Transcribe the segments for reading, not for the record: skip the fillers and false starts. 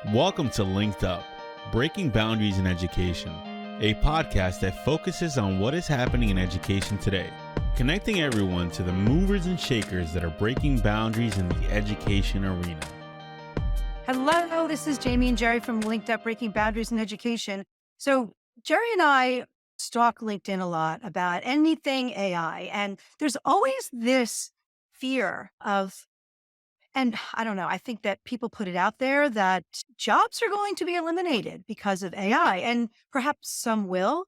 Welcome to LinkedUp, Breaking Boundaries in Education, a podcast that focuses on what is happening in education today, connecting everyone to the movers and shakers that are breaking boundaries in the education arena. Hello, this is Jamie and Jerri from LinkedUp, Breaking Boundaries in Education. So Jerri and I stalk LinkedIn a lot about anything AI, and there's always this fear of, and I don't know, I think that people put it out there that jobs are going to be eliminated because of AI, and perhaps some will,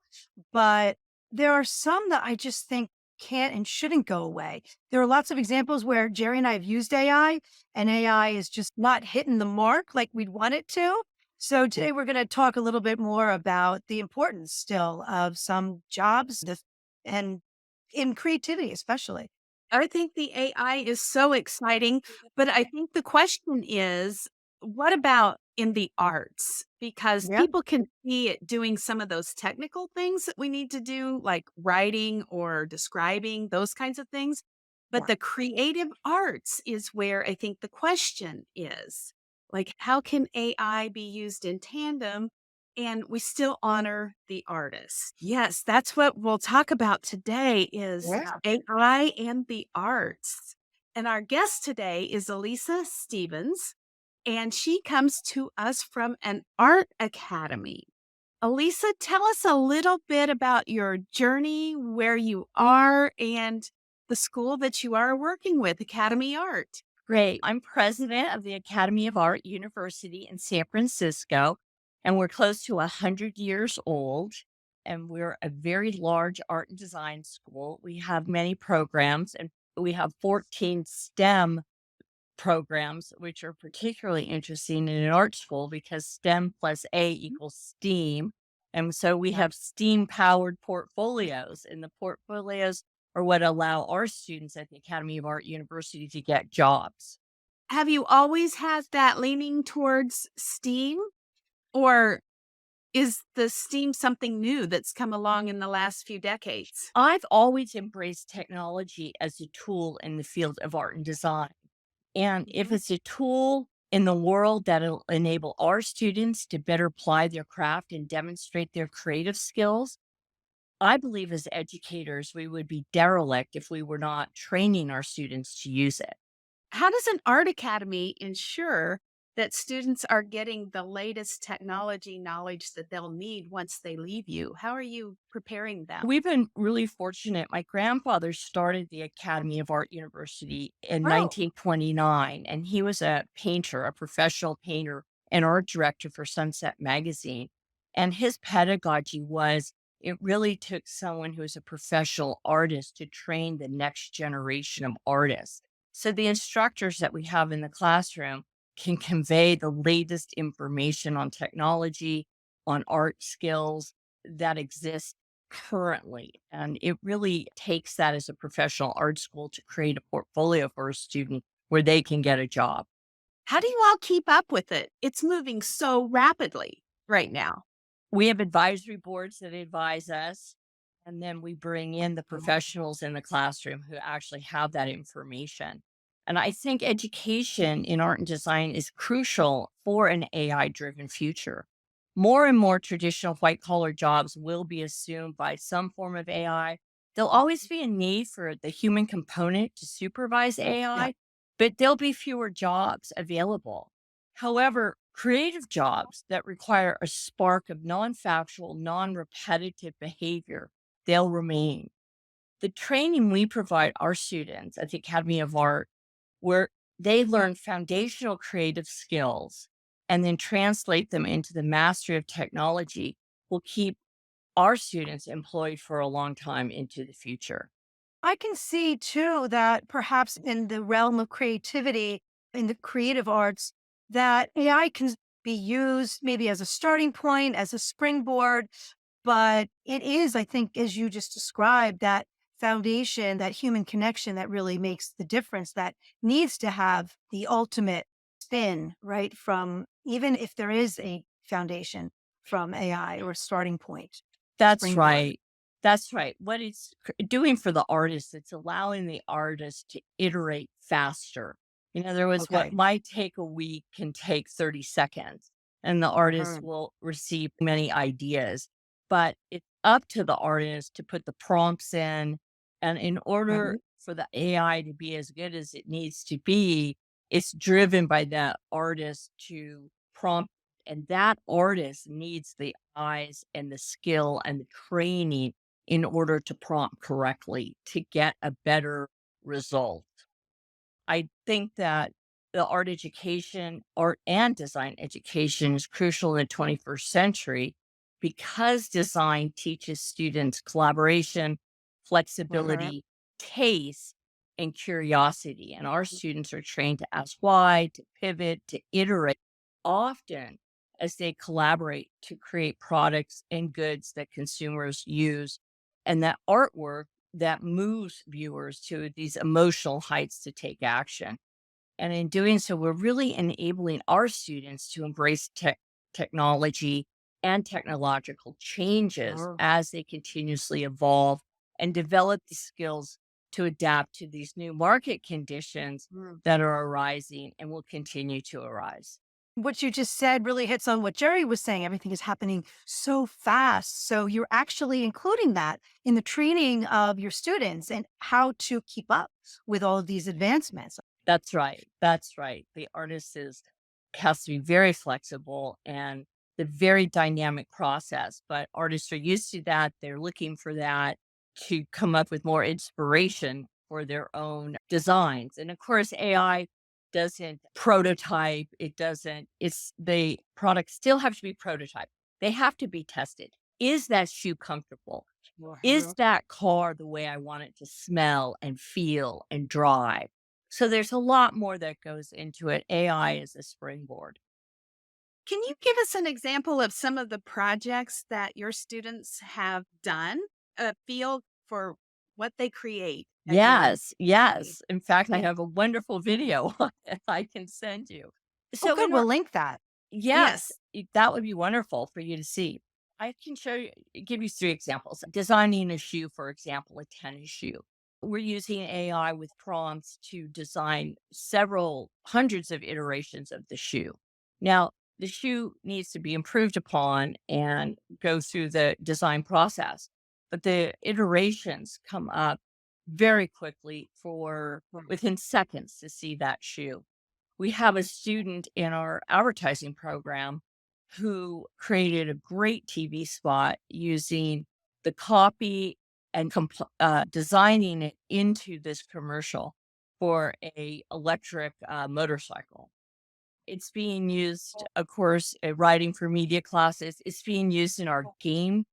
but there are some that I just think can't and shouldn't go away. There are lots of examples where Jerri and I have used AI and AI is just not hitting the mark like we'd want it to. So today we're going to talk a little bit more about the importance still of some jobs and in creativity, especially. I think the AI is so exciting, but I think the question is, what about in the arts? Because Yeah. people can see it doing some of those technical things that we need to do, like writing or describing, those kinds of things. But Yeah. the creative arts is where I think the question is. Like, how can AI be used in tandem and we still honor the artist? Yes, that's what we'll talk about today is Yeah. AI and the arts. And our guest today is Elisa Stephens, and she comes to us from an art academy. Elisa, tell us a little bit about your journey, where you are, and the school that you are working with, Academy Art. Great. I'm president of the Academy of Art University in San Francisco, and we're close to 100 years old. And we're a very large art and design school. We have many programs, and we have 14 STEM programs, which are particularly interesting in an art school because STEM plus A equals STEAM. And so we Yeah. have STEAM powered portfolios, and the portfolios are what allow our students at the Academy of Art University to get jobs. Have you always had that leaning towards STEAM, or is the STEAM something new that's come along in the last few decades? I've always embraced technology as a tool in the field of art and design. And if Mhm. it's a tool in the world that'll enable our students to better apply their craft and demonstrate their creative skills, I believe as educators, we would be derelict if we were not training our students to use it. How does an art academy ensure that students are getting the latest technology knowledge that they'll need once they leave you? How are you preparing them? We've been really fortunate. My grandfather started the Academy of Art University in Oh, 1929, and he was a painter, a professional painter and art director for Sunset Magazine. And his pedagogy was it really took someone who is a professional artist to train the next generation of artists. So the instructors that we have in the classroom can convey the latest information on technology, on art skills that exist currently. And it really takes that as a professional art school to create a portfolio for a student where they can get a job. how do you all keep up with it? It's moving so rapidly right now. We have advisory boards that advise us, and then we bring in the professionals in the classroom who actually have that information. And I think education in art and design is crucial for an AI driven future. More and more traditional white collar jobs will be assumed by some form of AI. There'll always be a need for the human component to supervise Yeah. AI, but there'll be fewer jobs available. However, creative jobs that require a spark of non factual, non repetitive behavior, they'll remain. The training we provide our students at the Academy of Art, where they learn foundational creative skills and then translate them into the mastery of technology, will keep our students employed for a long time into the future. I can see too that perhaps in the realm of creativity, in the creative arts, that AI can be used maybe as a starting point, as a springboard. But it is, I think, as you just described, that foundation, that human connection that really makes the difference, that needs to have the ultimate spin, right? From even if there is a foundation from AI or starting point, That's springboard. right. That's right. What it's doing for the artist, it's allowing the artist to iterate faster. In other words, what Okay. might take a week can take 30 seconds. and the artist Mhm. will receive many ideas. But it's up to the artist to put the prompts in. And in order Right. for the AI to be as good as it needs to be, it's driven by that artist to prompt. And that artist needs the eyes and the skill and the training in order to prompt correctly to get a better result. I think that the art education, art and design education is crucial in the 21st century because design teaches students collaboration, Mhm. flexibility, taste, and curiosity. And our students are trained to ask why, to pivot, to iterate, often as they collaborate to create products and goods that consumers use. And that artwork that moves viewers to these emotional heights to take action. And in doing so, we're really enabling our students to embrace technology and technological changes Oh. as they continuously evolve and develop the skills to adapt to these new market conditions Mm. that are arising and will continue to arise. What you just said really hits on what Jerry was saying. Everything is happening so fast. So you're actually including that in the training of your students and how to keep up with all of these advancements. That's right. That's right. The artist has to be very flexible and the very dynamic process. But artists are used to that. They're looking for that to come up with more inspiration for their own designs. And of course, AI doesn't prototype. It doesn't, it's the products still have to be prototyped. They have to be tested. Is that shoe comfortable? Is Mhm. that car the way I want it to smell and feel and drive? So there's a lot more that goes into it. AI is a springboard. Can you give us an example of some of the projects that your students have done? A feel for what they create at your Yes, company. yes. In fact, I Yeah. have a wonderful video that I can send you. Oh, So good. in We'll our link that. yes, Yes. that would be wonderful for you to see. I can give you 3 examples. Designing a shoe, for example, a tennis shoe. We're using AI with prompts to design several hundreds of iterations of the shoe. Now, the shoe needs to be improved upon and go through the design process, but the iterations come up very quickly for Mhm. within seconds to see that shoe. We have a student in our advertising program who created a great TV spot using the copy and designing it into this commercial for a electric motorcycle. It's being used, of course, writing for media classes. It's being used in our game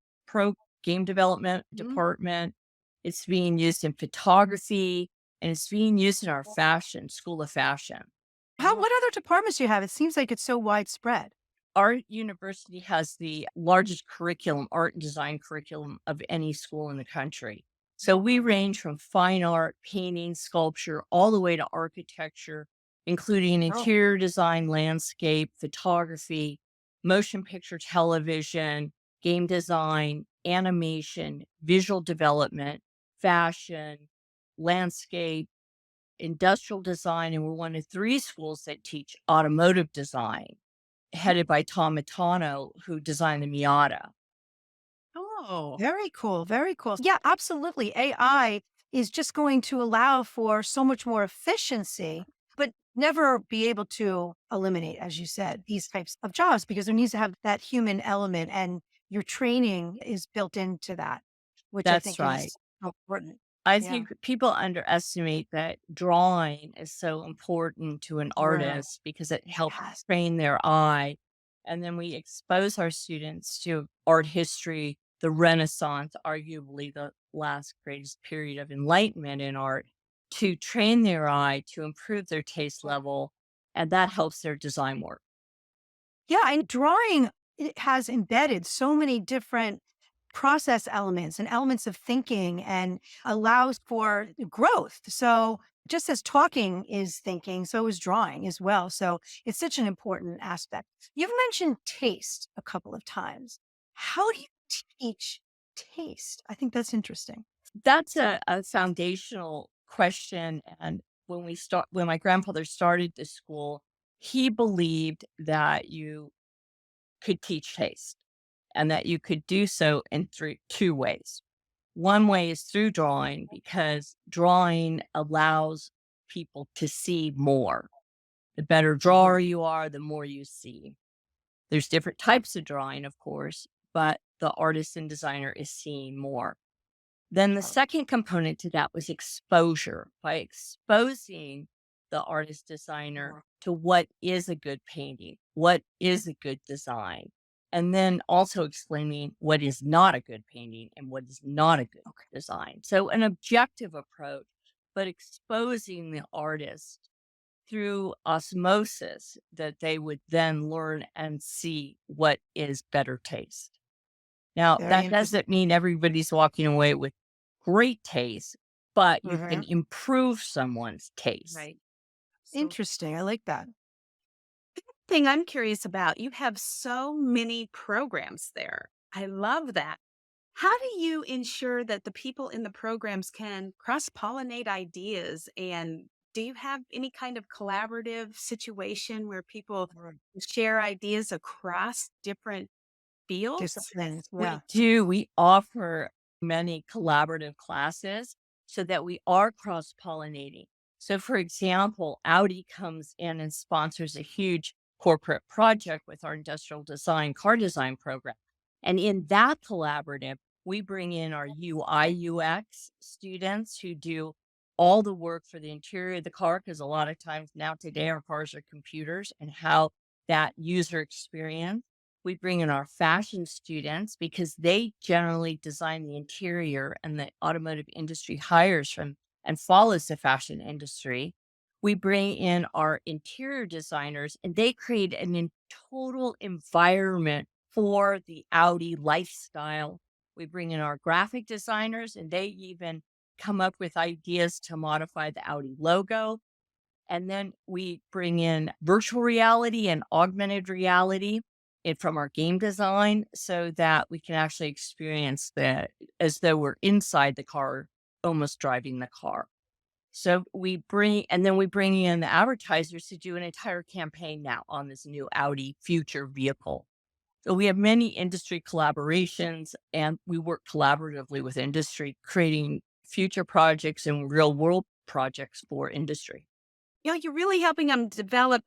development Mhm. department. It's being used in photography, and it's being used in our fashion school of fashion. Oh, What other departments do you have? It seems like it's so widespread. Our university has the largest curriculum, art and design curriculum of any school in the country. So we range from fine art, painting, sculpture, all the way to architecture, including Oh, interior design, landscape, photography, motion picture, television, game design, animation, visual development, fashion, landscape, industrial design. And we're one of 3 schools that teach automotive design headed by Tom Matano, who designed the Miata. oh, very cool. Very cool. Yeah, absolutely. AI is just going to allow for so much more efficiency, but never be able to eliminate, as you said, these types of jobs because there needs to have that human element and your training is built into that, which I That's think right. is important. I Yeah. think people underestimate that drawing is so important to an Right. artist because it helps Yes. train their eye. And then we expose our students to art history, the Renaissance, arguably the last greatest period of enlightenment in art, to train their eye, to improve their taste level. And that helps their design work. Yeah, and drawing it has embedded so many different process elements and elements of thinking and allows for growth. So just as talking is thinking, so is drawing as well. So it's such an important aspect. You've mentioned taste a couple of times. How do you teach taste? I think that's interesting. That's a foundational question. And when my grandfather started the school, he believed that you could teach taste and that you could do so in two ways. One way is through drawing because drawing allows people to see more. The better drawer you are, the more you see. There's different types of drawing, of course, but the artist and designer is seeing more. Then the second component to that was exposure. By exposing the artist designer to what is a good painting, what is a good design, and then also explaining what is not a good painting and what is not a good design. So an objective approach, but exposing the artist through osmosis that they would then learn and see what is better taste. Now, Very that interesting. doesn't mean everybody's walking away with great taste, but you can improve someone's taste. Right. So Interesting. I like that. thing I'm curious about, you have so many programs there. I love that. How do you ensure that the people in the programs can cross-pollinate ideas? And do you have any kind of collaborative situation where people share ideas across different fields? Disciplines. We Yeah. do. We offer many collaborative classes so that we are cross pollinating. So, for example, Audi comes in and sponsors a huge corporate project with our industrial design car design program. And in that collaborative, we bring in our UI UX students who do all the work for the interior of the car, because a lot of times now today our cars are computers, and how that user experience. We bring in our fashion students because they generally design the interior, and the automotive industry hires from and follows the fashion industry. We bring in our interior designers and they create total environment for the Audi lifestyle. We bring in our graphic designers and they even come up with ideas to modify the Audi logo. And then we bring in virtual reality and augmented reality from our game design so that we can actually experience that as though we're inside the car, almost driving the car. So and then we bring in the advertisers to do an entire campaign now on this new Audi future vehicle. So we have many industry collaborations and we work collaboratively with industry, creating future projects and real world projects for industry. You're really helping them develop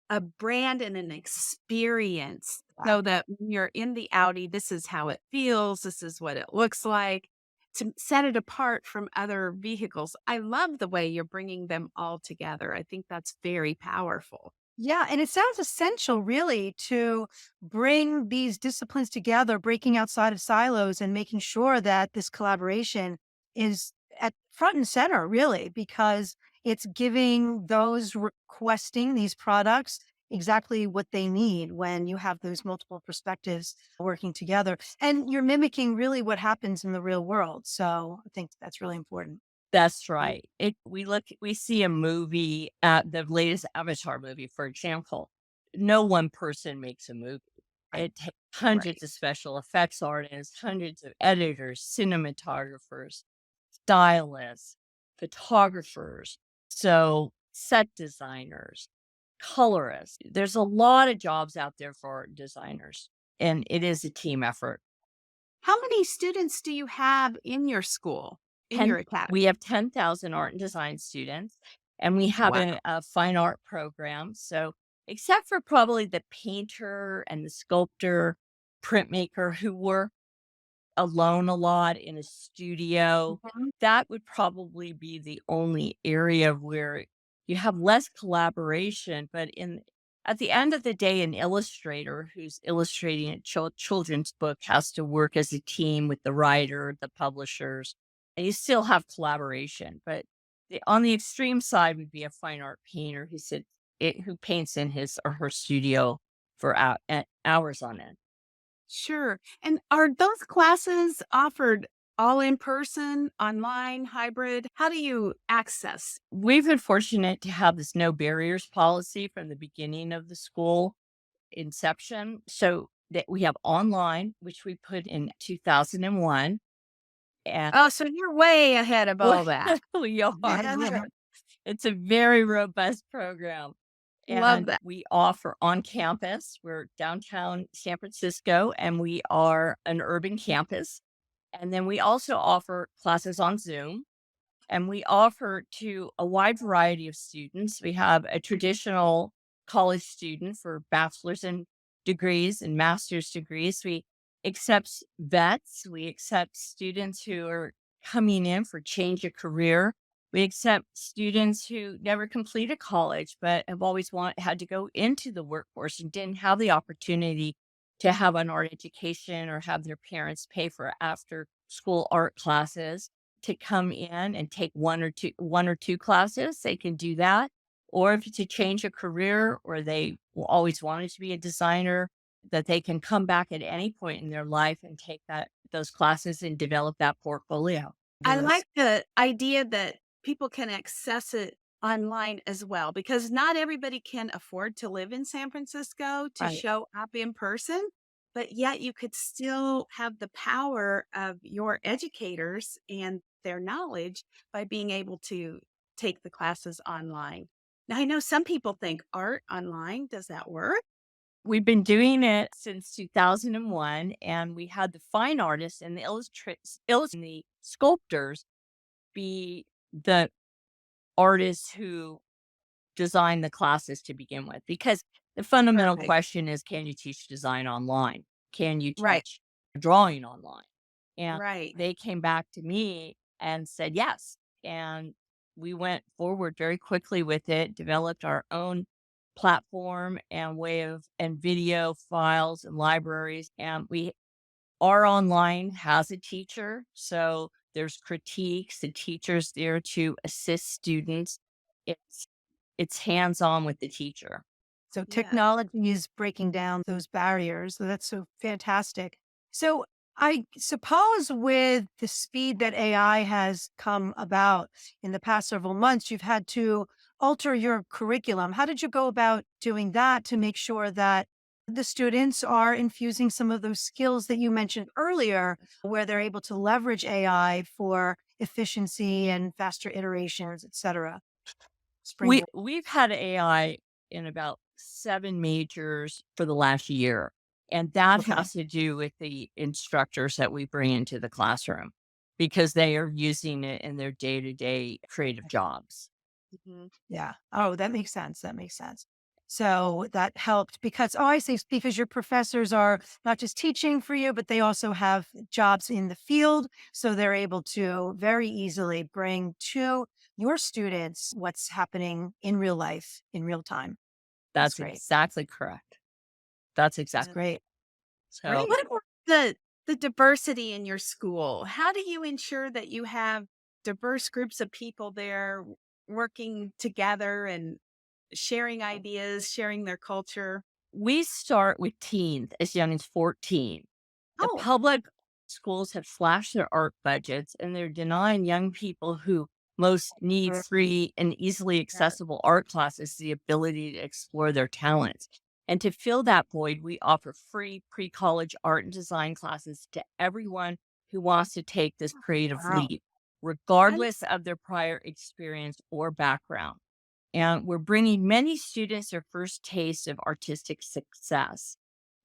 a brand and an experience so that when you're in the Audi, this is how it feels, this is what it looks like, to set it apart from other vehicles. I love the way you're bringing them all together. I think that's very powerful. Yeah, and it sounds essential, really, to bring these disciplines together, breaking outside of silos and making sure that this collaboration is at front and center, really, because it's giving those requesting these products exactly what they need when you have those multiple perspectives working together. And you're mimicking really what happens in the real world. So I think that's really important. That's right. We see a movie, the latest Avatar movie, for example. No one person makes a movie. It takes hundreds of special effects artists, hundreds of editors, cinematographers, stylists, photographers, so set designers, colorists. There's a lot of jobs out there for art designers, and it is a team effort. How many students do you have in your school, in your academy? We have 10,000 art and design students, and we have a fine art program. So, except for probably the painter and the sculptor, printmaker who work alone a lot in a studio, that would probably be the only area where you have less collaboration. But at the end of the day, an illustrator who's illustrating a children's book has to work as a team with the writer, the publishers, and you still have collaboration. But on the extreme side would be a fine art painter who paints in his or her studio for hours on end. Sure. And are those classes offered all in person, online, hybrid? How do you access? We've been fortunate to have this no barriers policy from the beginning of the school inception. So that we have online, which we put in 2001. Oh, so you're way ahead of all that. We are. It's a very robust program. Love And that. we offer on campus. We're downtown San Francisco, and we are an urban campus. And then we also offer classes on Zoom, and we offer to a wide variety of students. We have a traditional college student for bachelor's and degrees and master's degrees. We accept vets. We accept students who are coming in for change of career. We accept students who never completed college but have always had to go into the workforce and didn't have the opportunity to have an art education or have their parents pay for after school art classes to come in and take one or two classes. They can do that. Or if it's a change of career or they always wanted to be a designer, that they can come back at any point in their life and take those classes and develop that portfolio. I Fabulous. like the idea that people can access it online as well, because not everybody can afford to live in San Francisco to Right. show up in person, but yet you could still have the power of your educators and their knowledge by being able to take the classes online. Now, I know some people think art online, does that work? We've been doing it since 2001, and we had the fine artists and the the sculptors be the artists who design the classes to begin with, because the fundamental Perfect. question is, can you teach design online? Can you Right. teach drawing online? And Right. they came back to me and said yes. And we went forward very quickly with it, developed our own platform and and video files and libraries. And we are online has a teacher. So there's critiques, the teacher's there to assist students. It's it's hands-on with the teacher. So Yeah. technology is breaking down those barriers. So that's so fantastic. So I suppose with the speed that AI has come about in the past several months, you've had to alter your curriculum. How did you go about doing that to make sure that the students are infusing some of those skills that you mentioned earlier, where they're able to leverage AI for efficiency and faster iterations, et cetera? Springboard. We've had AI in about 7 majors for the last year, and that Okay. has to do with the instructors that we bring into the classroom because they are using it in their day-to-day creative jobs. Mhm. Yeah. Oh, that makes sense. That makes sense. So that helped because, oh, I see, because your professors are not just teaching for you, but they also have jobs in the field. So they're able to very easily bring to your students what's happening in real life, in real time. That's That's great. exactly correct. That's That's Yeah. exactly great. so Great. What about the diversity in your school? How do you ensure that you have diverse groups of people there working together and sharing ideas, sharing their culture? we start with teens as young as 14. The Oh, public schools have slashed their art budgets and they're denying young people who most need Mm, free and easily yeah. accessible art classes the ability to explore their talents. And to fill that void, we offer free pre college art and design classes to everyone who wants to take this creative wow. leap, I regardless of their prior experience or background. And we're bringing many students their first taste of artistic success.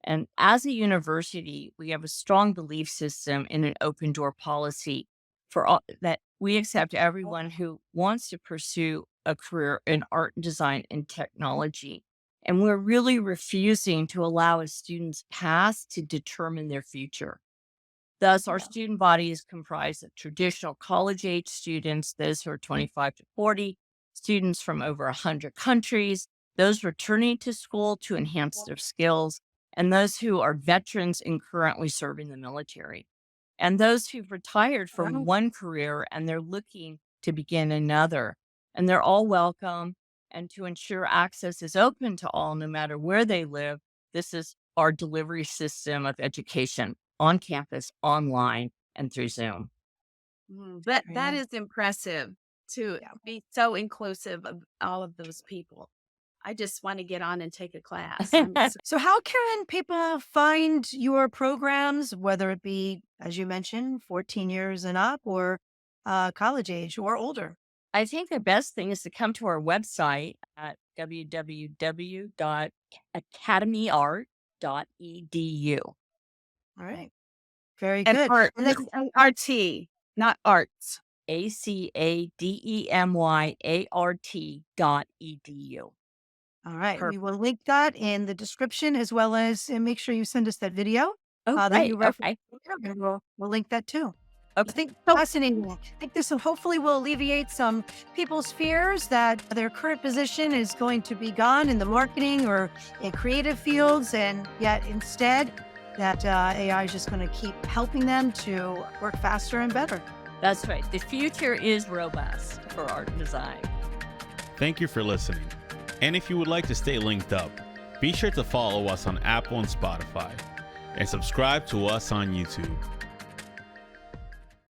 And as a university, we have a strong belief system in an open door policy for all that we accept everyone who wants to pursue a career in art and design and technology. And we're really refusing to allow a student's past to determine their future. Thus, our Yeah. student body is comprised of traditional college age students, those who are 25 to 40, students from over 100 countries, those returning to school to enhance their skills, and those who are veterans and currently serving the military, and those who've retired from Wow. one career and they're looking to begin another. And they're all welcome. And to ensure access is open to all, no matter where they live, this is our delivery system of education on campus, online, and through Zoom. that Very nice. is impressive to Yeah. be so inclusive of all of those people. I just want to get on and take a class. I'm so, So, how can people find your programs, whether it be, as you mentioned, 14 years and up, or college age or older? I think the best thing is to come to our website at www.academyart.edu. All right. Very And good. art, And then, A-R-T, not arts. ACADEMYART.edu. all right. We Perfect. will link that in the description as well as and make sure you send us that video Oh, that great. you referenced. Okay. And we'll link that too. I Okay. think So- fascinating. I think this hopefully will alleviate some people's fears that their current position is going to be gone in the marketing or in creative fields, and yet instead that AI is just going to keep helping them to work faster and better. That's right. The future is robust for art and design. Thank you for listening. And if you would like to stay linked up, be sure to follow us on Apple and Spotify and subscribe to us on YouTube.